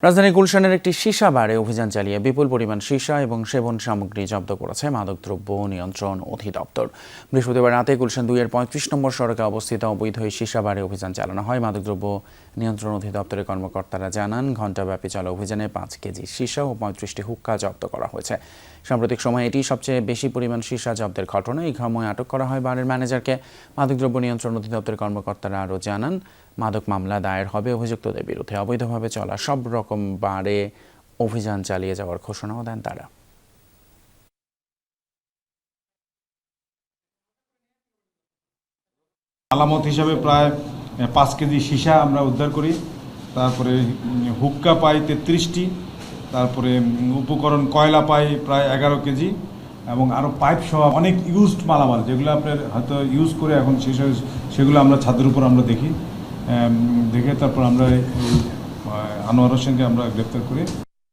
রাজধানী গুলশানের একটি সীসা বারে অভিযান চালিয়ে বিপুল পরিমাণ সীসা এবং সেবন সামগ্রী জব্দ করেছে মাদকদ্রব্য নিয়ন্ত্রণ অধিদপ্তর। বৃহস্পতিবার রাতে গুলশান ২-এর ৩৫ নম্বর সড়কে অবস্থিত অবৈধ এই সীসা বারে অভিযান চালানো হয়। মাদকদ্রব্য নিয়ন্ত্রণ অধিদপ্তরের কর্মকর্তারা জানান, ঘণ্টাব্যাপী চলা অভিযানে ৫ কেজি সীসা ও ৩৫টি হুক্কা জব্দ করা হয়েছে। সাম্প্রতিক সময়ে এটি সবচেয়ে বেশি পরিমাণ সীসা জব্দের ঘটনা। এই সময় আটক করা হয় বারের ম্যানেজারকে। মাদকদ্রব্য নিয়ন্ত্রণ অধিদপ্তরের কর্মকর্তারা আরও জানান, মাদক মামলা দায়ের হবে অভিযুক্তদের বিরুদ্ধে। অবৈধভাবে চলা সব রকম বারে অভিযান চালিয়ে যাওয়ার ঘোষণাও দেন তারা। আলামত হিসাবে প্রায় ৫ কেজি সীসা আমরা উদ্ধার করি। তারপরে হুক্কা পাই ৩৩টি, তারপরে উপকরণ কয়লা পাই প্রায় ১১ কেজি, এবং আরও পাইপ সহ অনেক ইউজড মালামাল যেগুলো আপনার হয়তো ইউজ করে এখন সেগুলো আমরা ছাদের উপর আমরা দেখে তারপর আমরা আনোয়ার হোসেনকে আমরা গ্রেপ্তার করি।